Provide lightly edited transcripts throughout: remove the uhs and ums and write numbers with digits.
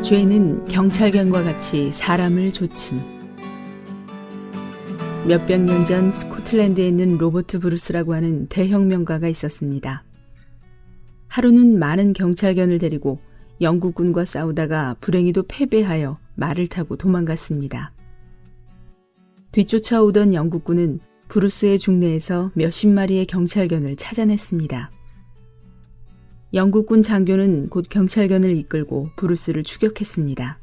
죄는 경찰견과 같이 사람을 좇음. 몇백 년 전 스코틀랜드에 있는 로버트 브루스라고 하는 대혁명가가 있었습니다. 하루는 많은 경찰견을 데리고 영국군과 싸우다가 불행히도 패배하여 말을 타고 도망갔습니다. 뒤쫓아오던 영국군은 브루스의 중내에서 몇십 마리의 경찰견을 찾아냈습니다. 영국군 장교는 곧 경찰견을 이끌고 브루스를 추격했습니다.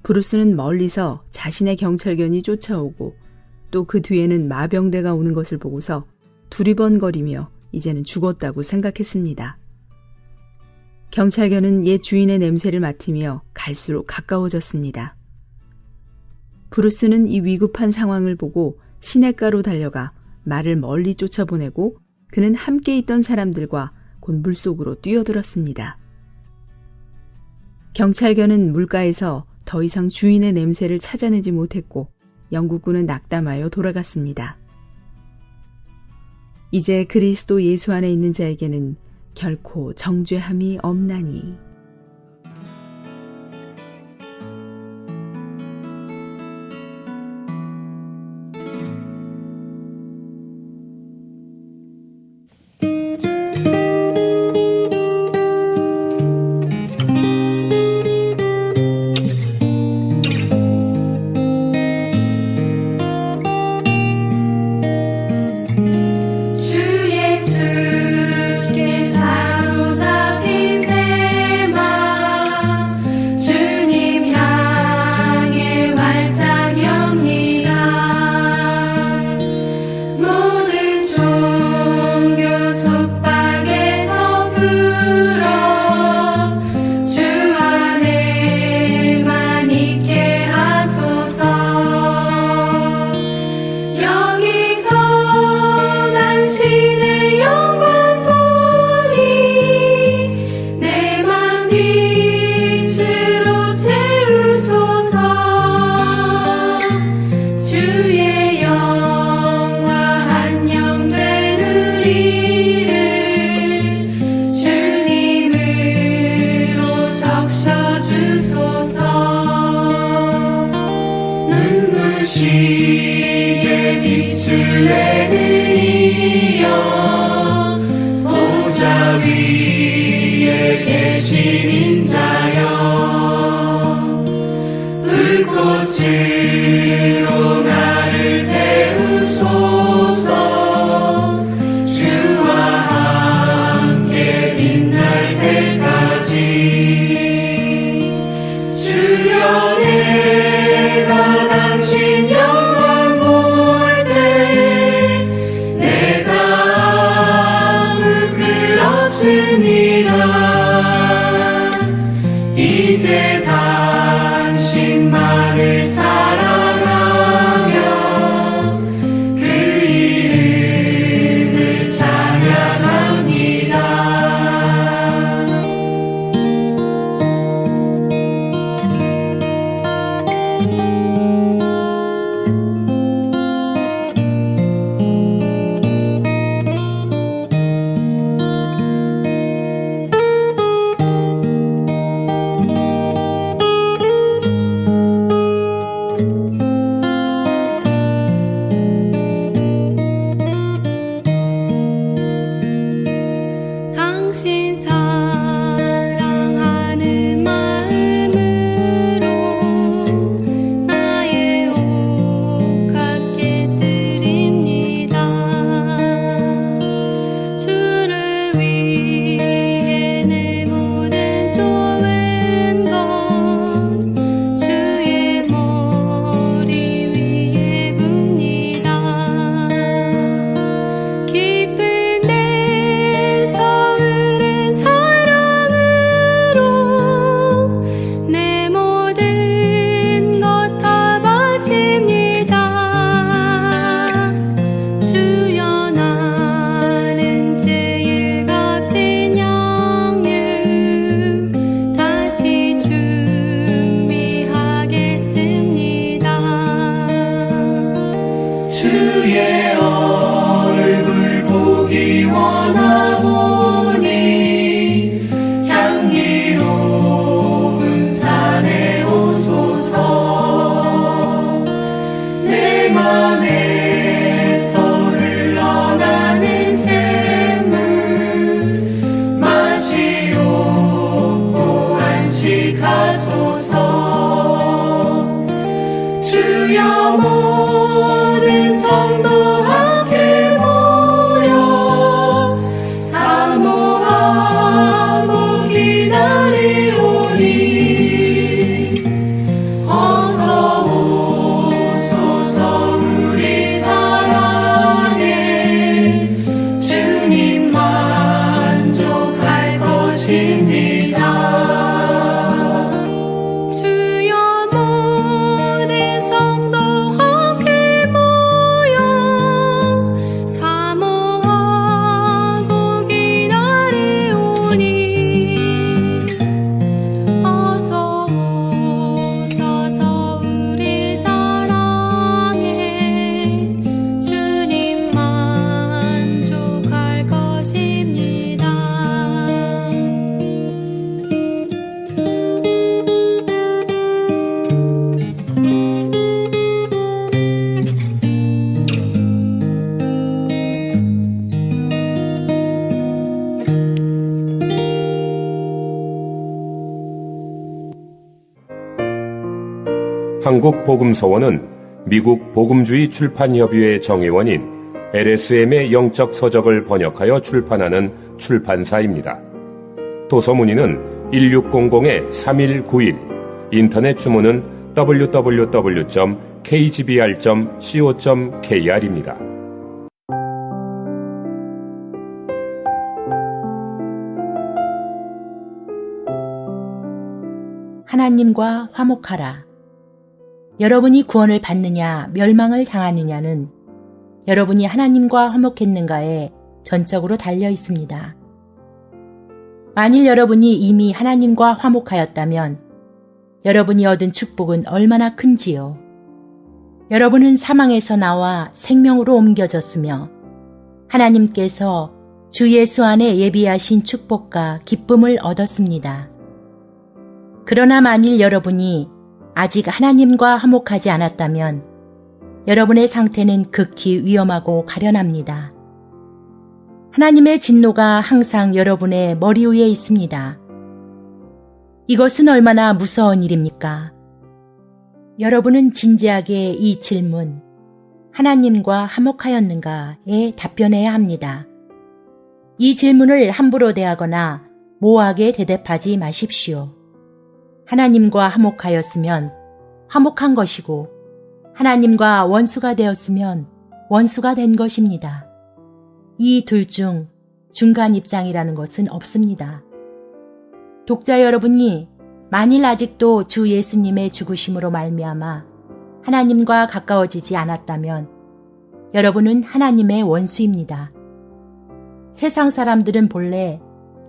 브루스는 멀리서 자신의 경찰견이 쫓아오고 또 그 뒤에는 마병대가 오는 것을 보고서 두리번거리며 이제는 죽었다고 생각했습니다. 경찰견은 옛 주인의 냄새를 맡으며 갈수록 가까워졌습니다. 브루스는 이 위급한 상황을 보고 시냇가로 달려가 말을 멀리 쫓아보내고 그는 함께 있던 사람들과 곧 물속으로 뛰어들었습니다. 경찰견은 물가에서 더 이상 주인의 냄새를 찾아내지 못했고 영국군은 낙담하여 돌아갔습니다. 이제 그리스도 예수 안에 있는 자에게는 결코 정죄함이 없나니. 눈부시게 빛을 내는 이여 보좌 위에 계신 인자여 불꽃으로 나를 태우소서 주와 함께 빛날 때까지 주여 내가 당신 영광 볼 때 내 삶은 부끄럽습니다. 이제 당신만을 사랑 한국복음서원은 미국 복음주의 출판협의회 정회원인 LSM의 영적 서적을 번역하여 출판하는 출판사입니다. 도서문의는 1600-3191, 인터넷 주문은 www.kgbr.co.kr입니다. 하나님과 화목하라. 여러분이 구원을 받느냐 멸망을 당하느냐는 여러분이 하나님과 화목했는가에 전적으로 달려 있습니다. 만일 여러분이 이미 하나님과 화목하였다면 여러분이 얻은 축복은 얼마나 큰지요. 여러분은 사망에서 나와 생명으로 옮겨졌으며 하나님께서 주 예수 안에 예비하신 축복과 기쁨을 얻었습니다. 그러나 만일 여러분이 아직 하나님과 화목하지 않았다면 여러분의 상태는 극히 위험하고 가련합니다. 하나님의 진노가 항상 여러분의 머리 위에 있습니다. 이것은 얼마나 무서운 일입니까? 여러분은 진지하게 이 질문, 하나님과 화목하였는가에 답변해야 합니다. 이 질문을 함부로 대하거나 모호하게 대답하지 마십시오. 하나님과 화목하였으면 화목한 것이고 하나님과 원수가 되었으면 원수가 된 것입니다. 이 둘 중 중간 입장이라는 것은 없습니다. 독자 여러분이 만일 아직도 주 예수님의 죽으심으로 말미암아 하나님과 가까워지지 않았다면 여러분은 하나님의 원수입니다. 세상 사람들은 본래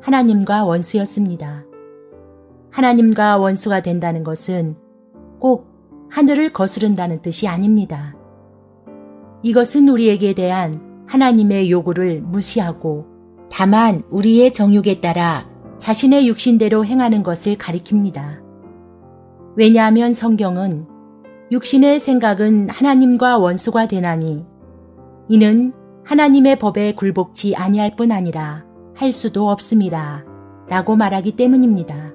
하나님과 원수였습니다. 하나님과 원수가 된다는 것은 꼭 하늘을 거스른다는 뜻이 아닙니다. 이것은 우리에게 대한 하나님의 요구를 무시하고 다만 우리의 정욕에 따라 자신의 육신대로 행하는 것을 가리킵니다. 왜냐하면 성경은 육신의 생각은 하나님과 원수가 되나니 이는 하나님의 법에 굴복치 아니할 뿐 아니라 할 수도 없음이라 라고 말하기 때문입니다.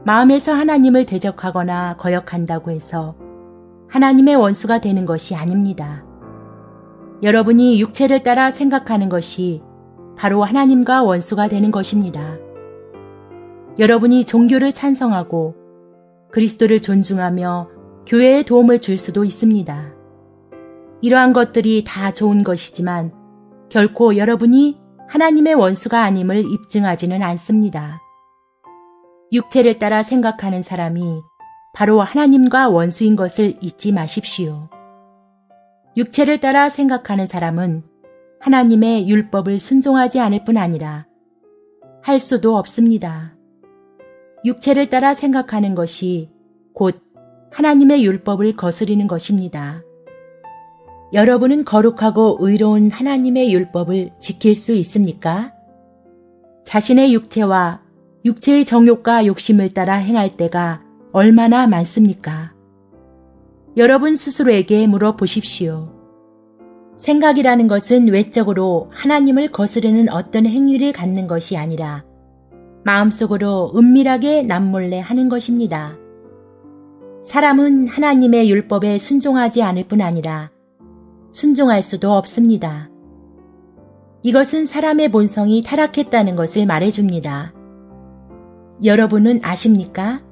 마음에서 하나님을 대적하거나 거역한다고 해서 하나님의 원수가 되는 것이 아닙니다. 여러분이 육체를 따라 생각하는 것이 바로 하나님과 원수가 되는 것입니다. 여러분이 종교를 찬성하고 그리스도를 존중하며 교회에 도움을 줄 수도 있습니다. 이러한 것들이 다 좋은 것이지만 결코 여러분이 하나님의 원수가 아님을 입증하지는 않습니다. 육체를 따라 생각하는 사람이 바로 하나님과 원수인 것을 잊지 마십시오. 육체를 따라 생각하는 사람은 하나님의 율법을 순종하지 않을 뿐 아니라 할 수도 없습니다. 육체를 따라 생각하는 것이 곧 하나님의 율법을 거스리는 것입니다. 여러분은 거룩하고 의로운 하나님의 율법을 지킬 수 있습니까? 자신의 육체와 육체의 정욕과 욕심을 따라 행할 때가 얼마나 많습니까? 여러분 스스로에게 물어보십시오. 생각이라는 것은 외적으로 하나님을 거스르는 어떤 행위를 갖는 것이 아니라 마음속으로 은밀하게 남몰래 하는 것입니다. 사람은 하나님의 율법에 순종하지 않을 뿐 아니라 순종할 수도 없습니다. 이것은 사람의 본성이 타락했다는 것을 말해줍니다. 여러분은 아십니까?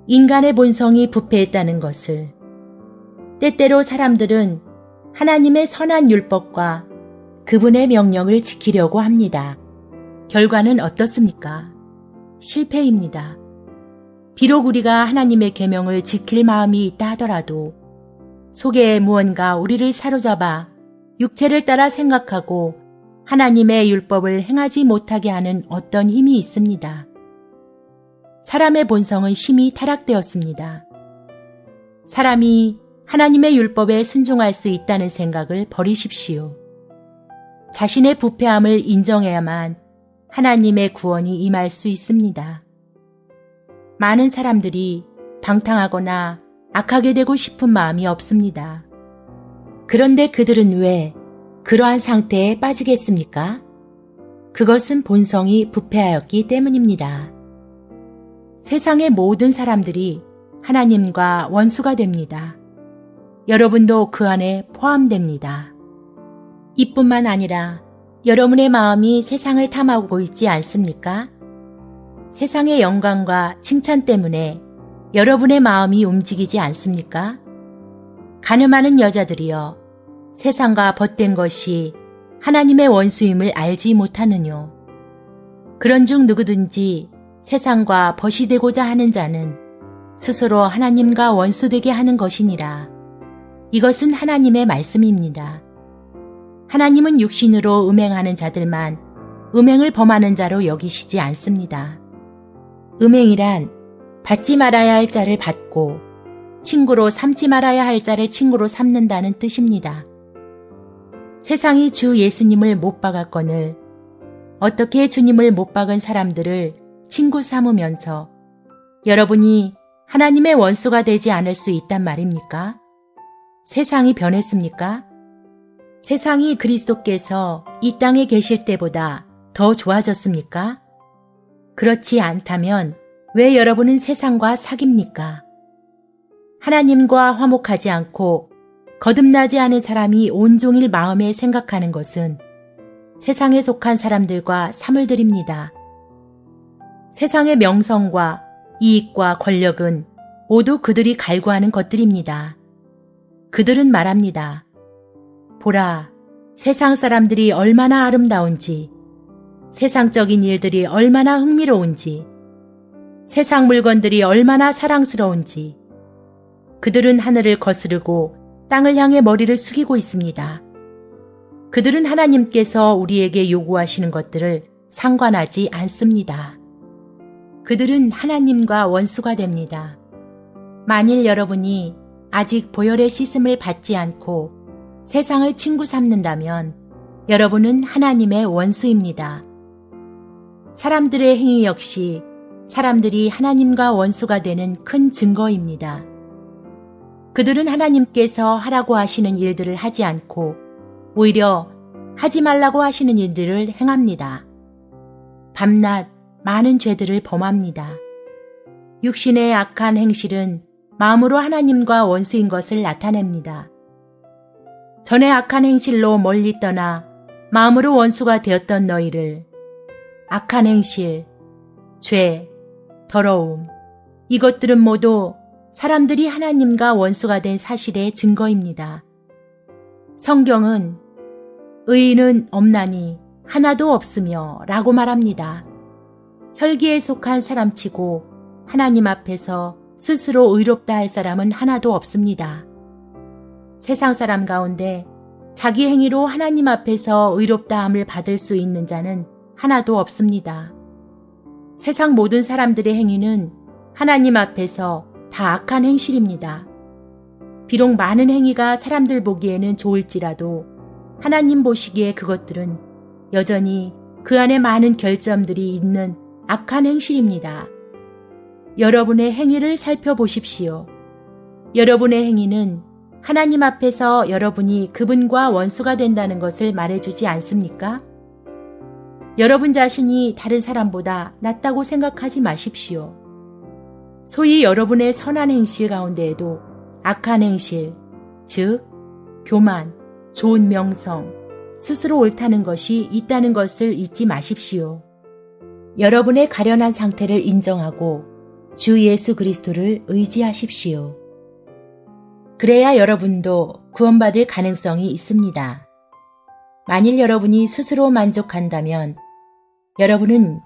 인간의 본성이 부패했다는 것을. 때때로 사람들은 하나님의 선한 율법과 그분의 명령을 지키려고 합니다. 결과는 어떻습니까? 실패입니다. 비록 우리가 하나님의 계명을 지킬 마음이 있다 하더라도 속에 무언가 우리를 사로잡아 육체를 따라 생각하고 하나님의 율법을 행하지 못하게 하는 어떤 힘이 있습니다. 사람의 본성은 심히 타락되었습니다. 사람이 하나님의 율법에 순종할 수 있다는 생각을 버리십시오. 자신의 부패함을 인정해야만 하나님의 구원이 임할 수 있습니다. 많은 사람들이 방탕하거나 악하게 되고 싶은 마음이 없습니다. 그런데 그들은 왜 그러한 상태에 빠지겠습니까? 그것은 본성이 부패하였기 때문입니다. 세상의 모든 사람들이 하나님과 원수가 됩니다. 여러분도 그 안에 포함됩니다. 이뿐만 아니라 여러분의 마음이 세상을 탐하고 있지 않습니까? 세상의 영광과 칭찬 때문에 여러분의 마음이 움직이지 않습니까? 가늠하는 여자들이여, 세상과 벗된 것이 하나님의 원수임을 알지 못하느뇨. 그런즉 누구든지 세상과 벗이 되고자 하는 자는 스스로 하나님과 원수되게 하는 것이니라. 이것은 하나님의 말씀입니다. 하나님은 육신으로 음행하는 자들만 음행을 범하는 자로 여기시지 않습니다. 음행이란 받지 말아야 할 자를 받고 친구로 삼지 말아야 할 자를 친구로 삼는다는 뜻입니다. 세상이 주 예수님을 못 박았거늘 어떻게 주님을 못 박은 사람들을 친구 삼으면서 여러분이 하나님의 원수가 되지 않을 수 있단 말입니까? 세상이 변했습니까? 세상이 그리스도께서 이 땅에 계실 때보다 더 좋아졌습니까? 그렇지 않다면 왜 여러분은 세상과 사귑니까? 하나님과 화목하지 않고 거듭나지 않은 사람이 온종일 마음에 생각하는 것은 세상에 속한 사람들과 사물들입니다. 세상의 명성과 이익과 권력은 모두 그들이 갈구하는 것들입니다. 그들은 말합니다. 보라, 세상 사람들이 얼마나 아름다운지, 세상적인 일들이 얼마나 흥미로운지, 세상 물건들이 얼마나 사랑스러운지. 그들은 하늘을 거스르고 땅을 향해 머리를 숙이고 있습니다. 그들은 하나님께서 우리에게 요구하시는 것들을 상관하지 않습니다. 그들은 하나님과 원수가 됩니다. 만일 여러분이 아직 보혈의 씻음을 받지 않고 세상을 친구 삼는다면 여러분은 하나님의 원수입니다. 사람들의 행위 역시 사람들이 하나님과 원수가 되는 큰 증거입니다. 그들은 하나님께서 하라고 하시는 일들을 하지 않고 오히려 하지 말라고 하시는 일들을 행합니다. 밤낮 많은 죄들을 범합니다. 육신의 악한 행실은 마음으로 하나님과 원수인 것을 나타냅니다. 전에 악한 행실로 멀리 떠나 마음으로 원수가 되었던 너희를 악한 행실, 죄, 더러움, 이것들은 모두 사람들이 하나님과 원수가 된 사실의 증거입니다. 성경은 의인은 없나니 하나도 없으며 라고 말합니다. 혈기에 속한 사람치고 하나님 앞에서 스스로 의롭다 할 사람은 하나도 없습니다. 세상 사람 가운데 자기 행위로 하나님 앞에서 의롭다함을 받을 수 있는 자는 하나도 없습니다. 세상 모든 사람들의 행위는 하나님 앞에서 다 악한 행실입니다. 비록 많은 행위가 사람들 보기에는 좋을지라도 하나님 보시기에 그것들은 여전히 그 안에 많은 결점들이 있는 악한 행실입니다. 여러분의 행위를 살펴보십시오. 여러분의 행위는 하나님 앞에서 여러분이 그분과 원수가 된다는 것을 말해주지 않습니까? 여러분 자신이 다른 사람보다 낫다고 생각하지 마십시오. 소위 여러분의 선한 행실 가운데에도 악한 행실, 즉 교만, 좋은 명성, 스스로 옳다는 것이 있다는 것을 잊지 마십시오. 여러분의 가련한 상태를 인정하고 주 예수 그리스도를 의지하십시오. 그래야 여러분도 구원받을 가능성이 있습니다. 만일 여러분이 스스로 만족한다면 여러분은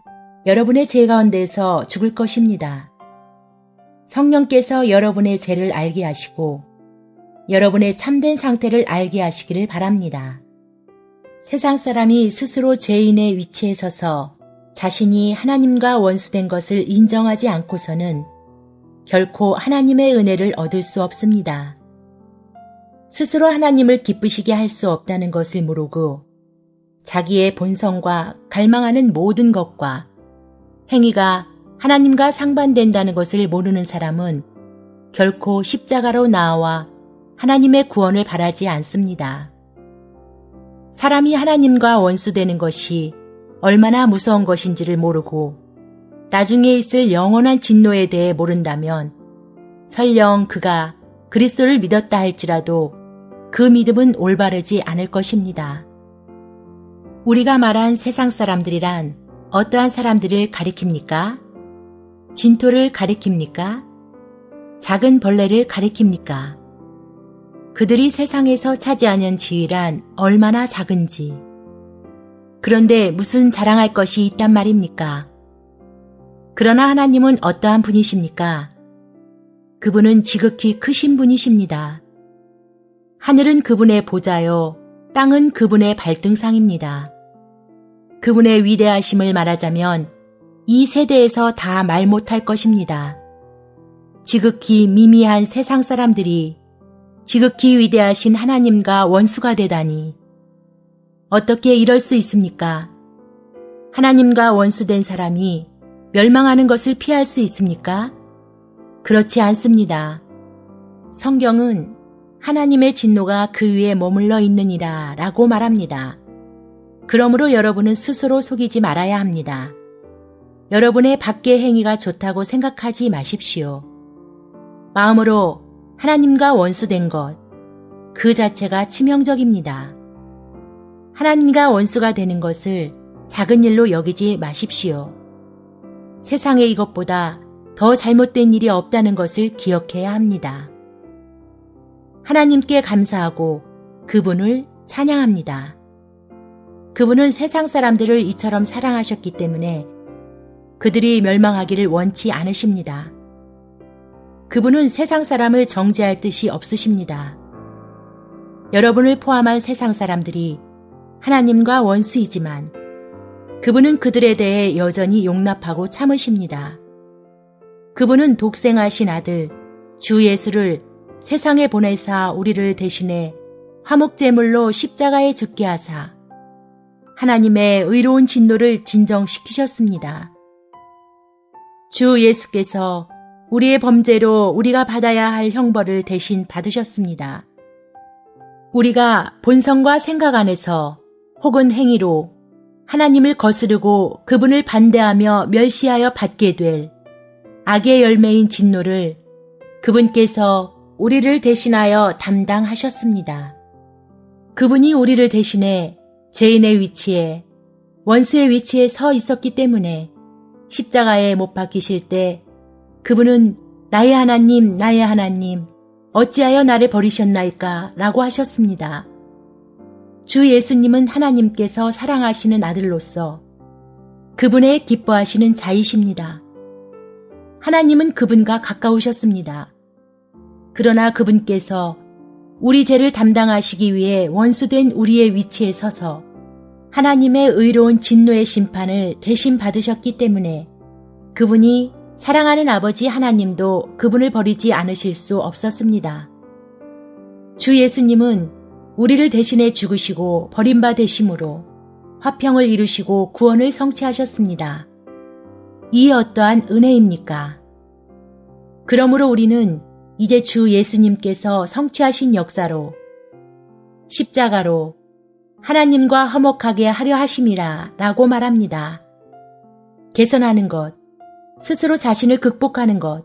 여러분의 죄 가운데서 죽을 것입니다. 성령께서 여러분의 죄를 알게 하시고 여러분의 참된 상태를 알게 하시기를 바랍니다. 세상 사람이 스스로 죄인의 위치에 서서 자신이 하나님과 원수된 것을 인정하지 않고서는 결코 하나님의 은혜를 얻을 수 없습니다. 스스로 하나님을 기쁘시게 할 수 없다는 것을 모르고 자기의 본성과 갈망하는 모든 것과 행위가 하나님과 상반된다는 것을 모르는 사람은 결코 십자가로 나아와 하나님의 구원을 바라지 않습니다. 사람이 하나님과 원수되는 것이 얼마나 무서운 것인지를 모르고 나중에 있을 영원한 진노에 대해 모른다면 설령 그가 그리스도를 믿었다 할지라도 그 믿음은 올바르지 않을 것입니다. 우리가 말한 세상 사람들이란 어떠한 사람들을 가리킵니까? 진토를 가리킵니까? 작은 벌레를 가리킵니까? 그들이 세상에서 차지하는 지위란 얼마나 작은지. 그런데 무슨 자랑할 것이 있단 말입니까? 그러나 하나님은 어떠한 분이십니까? 그분은 지극히 크신 분이십니다. 하늘은 그분의 보좌요, 땅은 그분의 발등상입니다. 그분의 위대하심을 말하자면 이 세대에서 다 말 못할 것입니다. 지극히 미미한 세상 사람들이 지극히 위대하신 하나님과 원수가 되다니. 어떻게 이럴 수 있습니까? 하나님과 원수된 사람이 멸망하는 것을 피할 수 있습니까? 그렇지 않습니다. 성경은 하나님의 진노가 그 위에 머물러 있느니라 라고 말합니다. 그러므로 여러분은 스스로 속이지 말아야 합니다. 여러분의 밖의 행위가 좋다고 생각하지 마십시오. 마음으로 하나님과 원수된 것, 그 자체가 치명적입니다. 하나님과 원수가 되는 것을 작은 일로 여기지 마십시오. 세상에 이것보다 더 잘못된 일이 없다는 것을 기억해야 합니다. 하나님께 감사하고 그분을 찬양합니다. 그분은 세상 사람들을 이처럼 사랑하셨기 때문에 그들이 멸망하기를 원치 않으십니다. 그분은 세상 사람을 정죄할 뜻이 없으십니다. 여러분을 포함한 세상 사람들이 하나님과 원수이지만 그분은 그들에 대해 여전히 용납하고 참으십니다. 그분은 독생하신 아들 주 예수를 세상에 보내사 우리를 대신해 화목제물로 십자가에 죽게 하사 하나님의 의로운 진노를 진정시키셨습니다. 주 예수께서 우리의 범죄로 우리가 받아야 할 형벌을 대신 받으셨습니다. 우리가 본성과 생각 안에서 혹은 행위로 하나님을 거스르고 그분을 반대하며 멸시하여 받게 될 악의 열매인 진노를 그분께서 우리를 대신하여 담당하셨습니다. 그분이 우리를 대신해 죄인의 위치에, 원수의 위치에 서 있었기 때문에 십자가에 못 박히실 때 그분은 나의 하나님, 어찌하여 나를 버리셨나이까 라고 하셨습니다. 주 예수님은 하나님께서 사랑하시는 아들로서 그분의 기뻐하시는 자이십니다. 하나님은 그분과 가까우셨습니다. 그러나 그분께서 우리 죄를 담당하시기 위해 원수된 우리의 위치에 서서 하나님의 의로운 진노의 심판을 대신 받으셨기 때문에 그분이 사랑하는 아버지 하나님도 그분을 버리지 않으실 수 없었습니다. 주 예수님은 우리를 대신해 죽으시고 버림바 되심으로 화평을 이루시고 구원을 성취하셨습니다. 이 어떠한 은혜입니까? 그러므로 우리는 이제 주 예수님께서 성취하신 역사로 십자가로 하나님과 화목하게 하려 하심이라 라고 말합니다. 개선하는 것, 스스로 자신을 극복하는 것,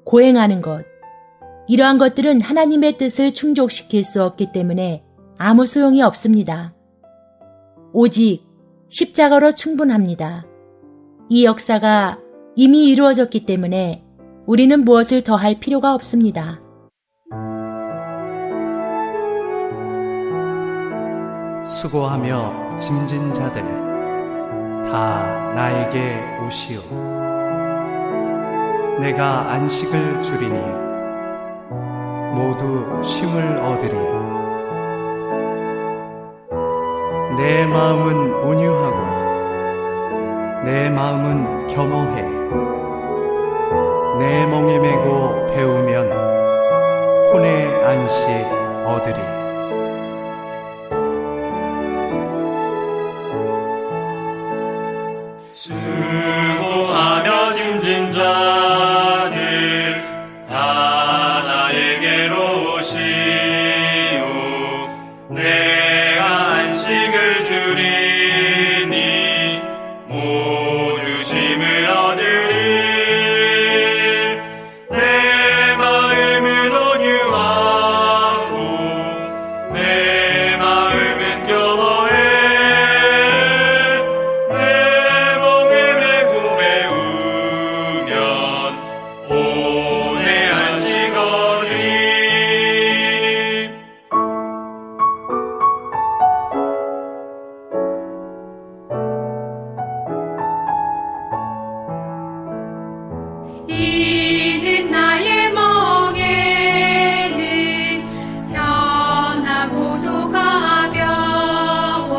고행하는 것, 이러한 것들은 하나님의 뜻을 충족시킬 수 없기 때문에 아무 소용이 없습니다. 오직 십자가로 충분합니다. 이 역사가 이미 이루어졌기 때문에 우리는 무엇을 더 할 필요가 없습니다. 수고하며 짐진 자들 다 나에게 오시오. 내가 안식을 주리니 모두 쉼을 얻으리. 내 마음은 온유하고 내 마음은 겸허해. 내 멍에 메고 배우면 혼의 안식 얻으리. 수고하며 짐진 자들 다 나에게로 오시오. 내가 안식을 주리니 모두 쉼을 얻으리. 내 이는 나의 멍에는 편하고도 가벼워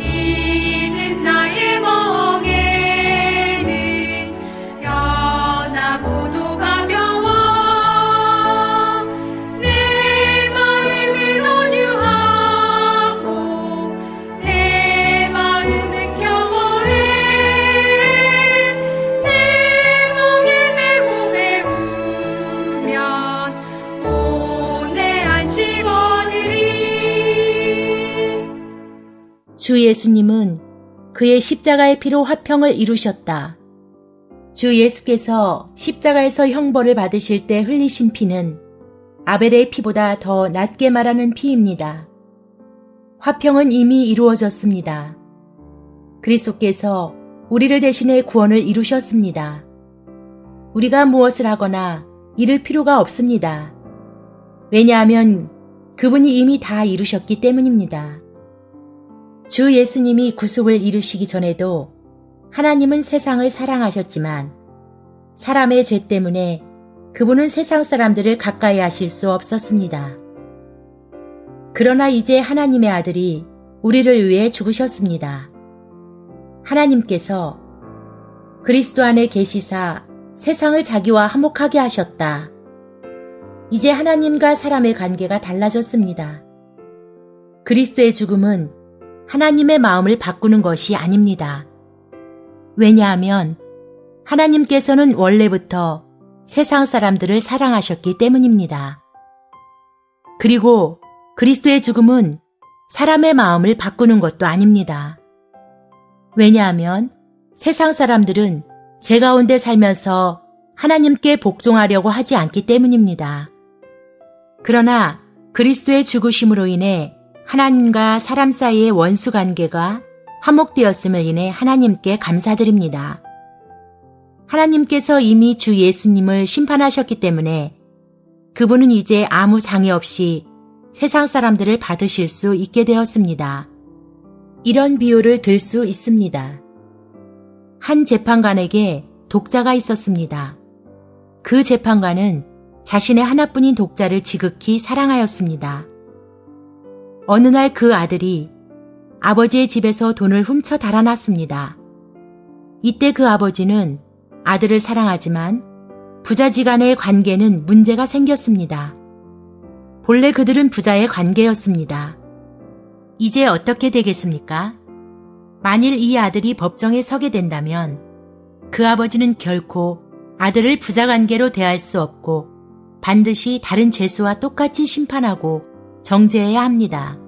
이는 나의 멍에는 편하고도 가벼워 내 마음은 온유하고 내 마음은 겸허해 내 멍에 메고 배우면 오내 안식 얻으리. 주 예수님은 그의 십자가의 피로 화평을 이루셨다. 주 예수께서 십자가에서 형벌을 받으실 때 흘리신 피는 아벨의 피보다 더 낫게 말하는 피입니다. 화평은 이미 이루어졌습니다. 그리스도께서 우리를 대신해 구원을 이루셨습니다. 우리가 무엇을 하거나 이를 필요가 없습니다. 왜냐하면 그분이 이미 다 이루셨기 때문입니다. 주 예수님이 구속을 이루시기 전에도 하나님은 세상을 사랑하셨지만 사람의 죄 때문에 그분은 세상 사람들을 가까이 하실 수 없었습니다. 그러나 이제 하나님의 아들이 우리를 위해 죽으셨습니다. 하나님께서 그리스도 안에 계시사 세상을 자기와 화목하게 하셨다. 이제 하나님과 사람의 관계가 달라졌습니다. 그리스도의 죽음은 하나님의 마음을 바꾸는 것이 아닙니다. 왜냐하면 하나님께서는 원래부터 세상 사람들을 사랑하셨기 때문입니다. 그리고 그리스도의 죽음은 사람의 마음을 바꾸는 것도 아닙니다. 왜냐하면 세상 사람들은 제 가운데 살면서 하나님께 복종하려고 하지 않기 때문입니다. 그러나 그리스도의 죽으심으로 인해 하나님과 사람 사이의 원수 관계가 화목되었음을 인해 하나님께 감사드립니다. 하나님께서 이미 주 예수님을 심판하셨기 때문에 그분은 이제 아무 장애 없이 세상 사람들을 받으실 수 있게 되었습니다. 이런 비유를 들 수 있습니다. 한 재판관에게 독자가 있었습니다. 그 재판관은 자신의 하나뿐인 독자를 지극히 사랑하였습니다. 어느 날 그 아들이 아버지의 집에서 돈을 훔쳐 달아났습니다. 이때 그 아버지는 아들을 사랑하지만 부자지간의 관계는 문제가 생겼습니다. 본래 그들은 부자의 관계였습니다. 이제 어떻게 되겠습니까? 만일 이 아들이 법정에 서게 된다면 그 아버지는 결코 아들을 부자 관계로 대할 수 없고 반드시 다른 죄수와 똑같이 심판하고 정죄해야 합니다.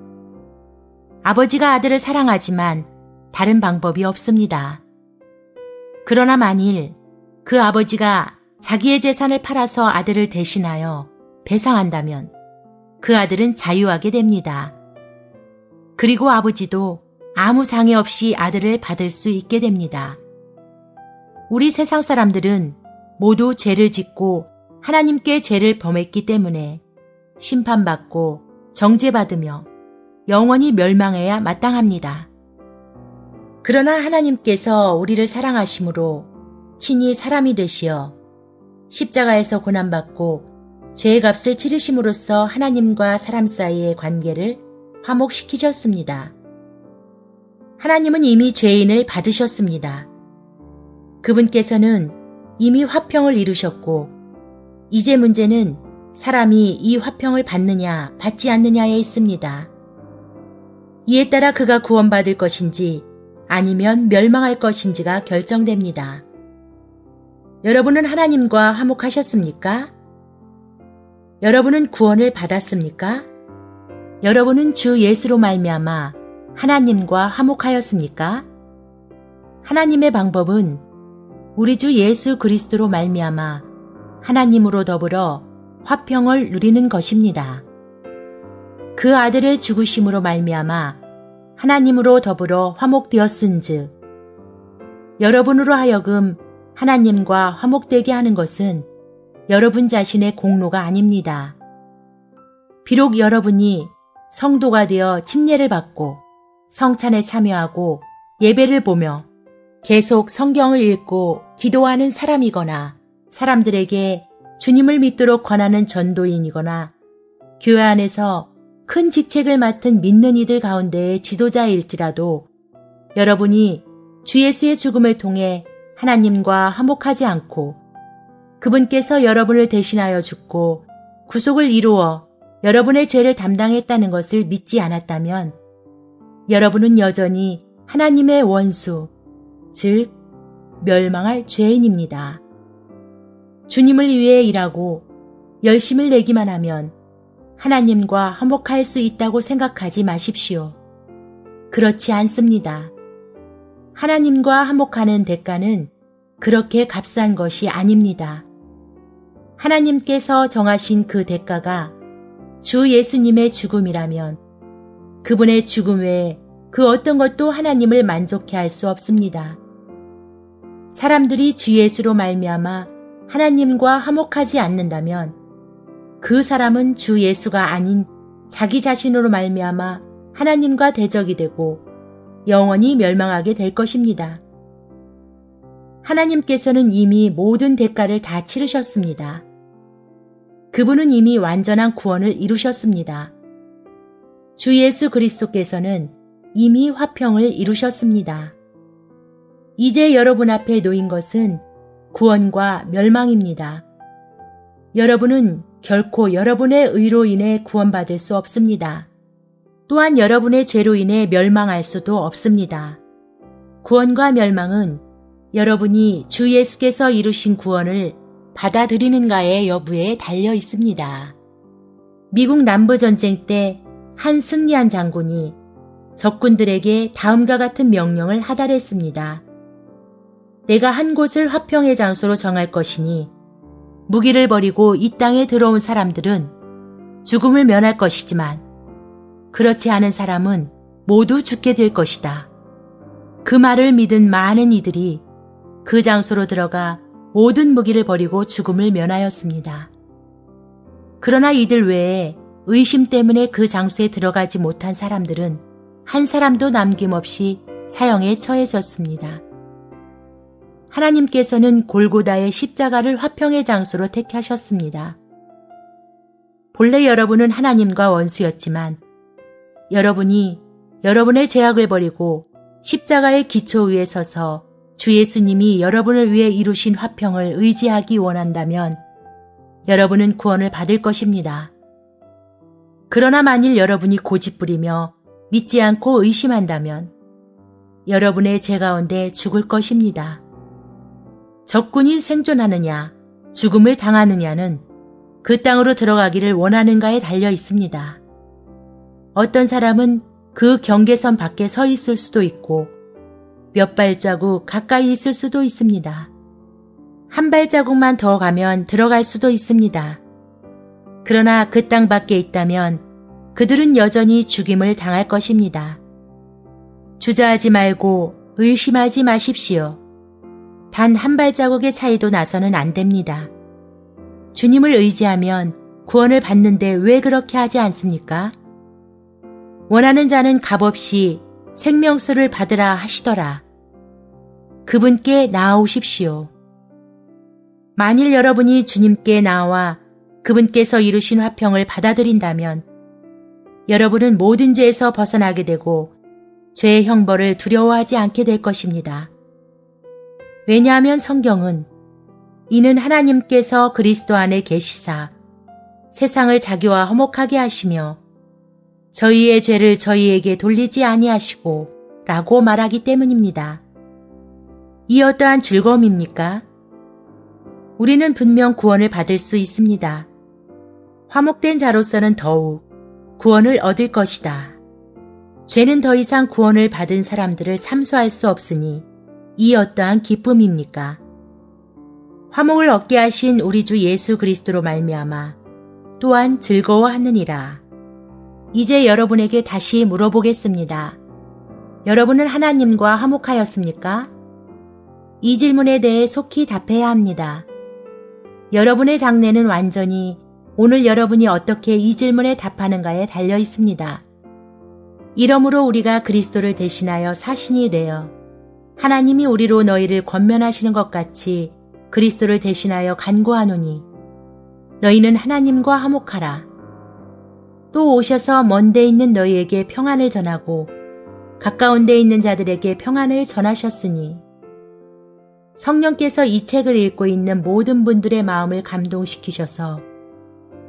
아버지가 아들을 사랑하지만 다른 방법이 없습니다. 그러나 만일 그 아버지가 자기의 재산을 팔아서 아들을 대신하여 배상한다면 그 아들은 자유하게 됩니다. 그리고 아버지도 아무 장애 없이 아들을 받을 수 있게 됩니다. 우리 세상 사람들은 모두 죄를 짓고 하나님께 죄를 범했기 때문에 심판받고 정죄받으며 영원히 멸망해야 마땅합니다. 그러나 하나님께서 우리를 사랑하심으로 친히 사람이 되시어 십자가에서 고난받고 죄의 값을 치르심으로써 하나님과 사람 사이의 관계를 화목시키셨습니다. 하나님은 이미 죄인을 받으셨습니다. 그분께서는 이미 화평을 이루셨고 이제 문제는 사람이 이 화평을 받느냐 받지 않느냐에 있습니다. 이에 따라 그가 구원받을 것인지 아니면 멸망할 것인지가 결정됩니다. 여러분은 하나님과 화목하셨습니까? 여러분은 구원을 받았습니까? 여러분은 주 예수로 말미암아 하나님과 화목하였습니까? 하나님의 방법은 우리 주 예수 그리스도로 말미암아 하나님으로 더불어 화평을 누리는 것입니다. 그 아들의 죽으심으로 말미암아 하나님으로 더불어 화목되었은즉 여러분으로 하여금 하나님과 화목되게 하는 것은 여러분 자신의 공로가 아닙니다. 비록 여러분이 성도가 되어 침례를 받고 성찬에 참여하고 예배를 보며 계속 성경을 읽고 기도하는 사람이거나 사람들에게 주님을 믿도록 권하는 전도인이거나 교회 안에서 큰 직책을 맡은 믿는 이들 가운데의 지도자일지라도 여러분이 주 예수의 죽음을 통해 하나님과 화목하지 않고 그분께서 여러분을 대신하여 죽고 구속을 이루어 여러분의 죄를 담당했다는 것을 믿지 않았다면 여러분은 여전히 하나님의 원수, 즉 멸망할 죄인입니다. 주님을 위해 일하고 열심을 내기만 하면 하나님과 화목할 수 있다고 생각하지 마십시오. 그렇지 않습니다. 하나님과 화목하는 대가는 그렇게 값싼 것이 아닙니다. 하나님께서 정하신 그 대가가 주 예수님의 죽음이라면 그분의 죽음 외에 그 어떤 것도 하나님을 만족해 할 수 없습니다. 사람들이 주 예수로 말미암아 하나님과 화목하지 않는다면 그 사람은 주 예수가 아닌 자기 자신으로 말미암아 하나님과 대적이 되고 영원히 멸망하게 될 것입니다. 하나님께서는 이미 모든 대가를 다 치르셨습니다. 그분은 이미 완전한 구원을 이루셨습니다. 주 예수 그리스도께서는 이미 화평을 이루셨습니다. 이제 여러분 앞에 놓인 것은 구원과 멸망입니다. 여러분은 결코 여러분의 의로 인해 구원받을 수 없습니다. 또한 여러분의 죄로 인해 멸망할 수도 없습니다. 구원과 멸망은 여러분이 주 예수께서 이루신 구원을 받아들이는가의 여부에 달려 있습니다. 미국 남부전쟁 때 한 승리한 장군이 적군들에게 다음과 같은 명령을 하달했습니다. 내가 한 곳을 화평의 장소로 정할 것이니 무기를 버리고 이 땅에 들어온 사람들은 죽음을 면할 것이지만 그렇지 않은 사람은 모두 죽게 될 것이다. 그 말을 믿은 많은 이들이 그 장소로 들어가 모든 무기를 버리고 죽음을 면하였습니다. 그러나 이들 외에 의심 때문에 그 장소에 들어가지 못한 사람들은 한 사람도 남김없이 사형에 처해졌습니다. 하나님께서는 골고다의 십자가를 화평의 장소로 택하셨습니다. 본래 여러분은 하나님과 원수였지만 여러분이 여러분의 죄악을 버리고 십자가의 기초 위에 서서 주 예수님이 여러분을 위해 이루신 화평을 의지하기 원한다면 여러분은 구원을 받을 것입니다. 그러나 만일 여러분이 고집부리며 믿지 않고 의심한다면 여러분의 죄 가운데 죽을 것입니다. 적군이 생존하느냐, 죽음을 당하느냐는 그 땅으로 들어가기를 원하는가에 달려 있습니다. 어떤 사람은 그 경계선 밖에 서 있을 수도 있고 몇 발자국 가까이 있을 수도 있습니다. 한 발자국만 더 가면 들어갈 수도 있습니다. 그러나 그 땅 밖에 있다면 그들은 여전히 죽임을 당할 것입니다. 주저하지 말고 의심하지 마십시오. 단 한 발자국의 차이도 나서는 안 됩니다. 주님을 의지하면 구원을 받는데 왜 그렇게 하지 않습니까? 원하는 자는 값없이 생명수를 받으라 하시더라. 그분께 나아오십시오. 만일 여러분이 주님께 나와 그분께서 이루신 화평을 받아들인다면 여러분은 모든 죄에서 벗어나게 되고 죄의 형벌을 두려워하지 않게 될 것입니다. 왜냐하면 성경은 이는 하나님께서 그리스도 안에 계시사 세상을 자기와 화목하게 하시며 저희의 죄를 저희에게 돌리지 아니하시고 라고 말하기 때문입니다. 이 어떠한 즐거움입니까? 우리는 분명 구원을 받을 수 있습니다. 화목된 자로서는 더욱 구원을 얻을 것이다. 죄는 더 이상 구원을 받은 사람들을 참소할 수 없으니 이 어떠한 기쁨입니까? 화목을 얻게 하신 우리 주 예수 그리스도로 말미암아 또한 즐거워하느니라. 이제 여러분에게 다시 물어보겠습니다. 여러분은 하나님과 화목하였습니까? 이 질문에 대해 속히 답해야 합니다. 여러분의 장래는 완전히 오늘 여러분이 어떻게 이 질문에 답하는가에 달려 있습니다. 이러므로 우리가 그리스도를 대신하여 사신이 되어 하나님이 우리로 너희를 권면하시는 것 같이 그리스도를 대신하여 간구하노니 너희는 하나님과 화목하라. 또 오셔서 먼 데 있는 너희에게 평안을 전하고 가까운 데 있는 자들에게 평안을 전하셨으니 성령께서 이 책을 읽고 있는 모든 분들의 마음을 감동시키셔서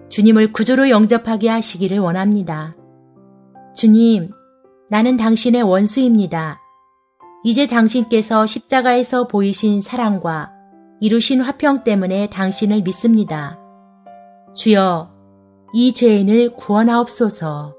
주님을 구주로 영접하게 하시기를 원합니다. 주님, 나는 당신의 원수입니다. 이제 당신께서 십자가에서 보이신 사랑과 이루신 화평 때문에 당신을 믿습니다. 주여, 이 죄인을 구원하옵소서.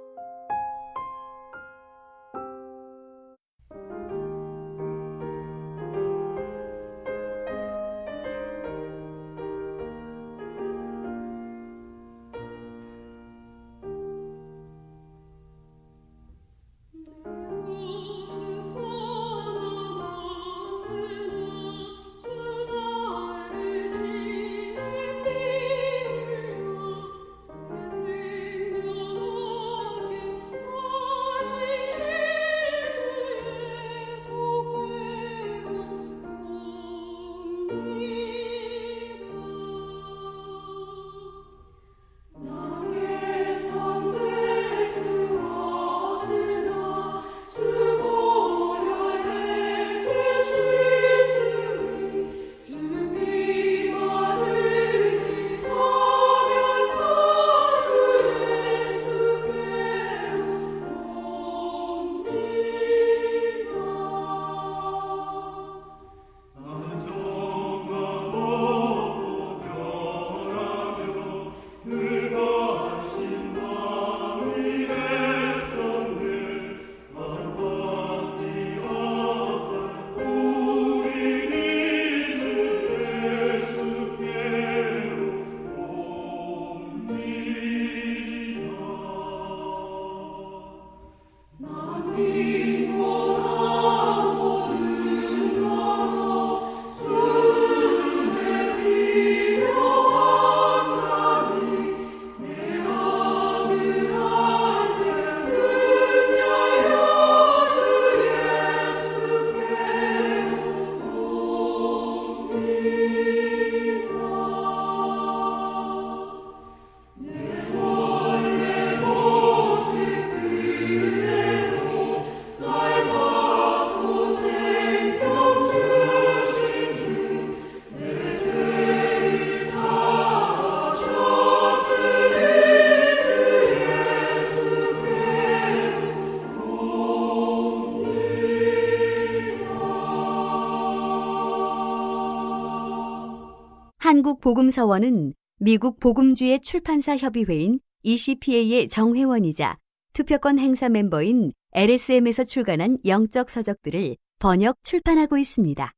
한국복음서원은 미국 복음주의 출판사 협의회인 ECPA의 정회원이자 투표권 행사 멤버인 LSM에서 출간한 영적 서적들을 번역 출판하고 있습니다.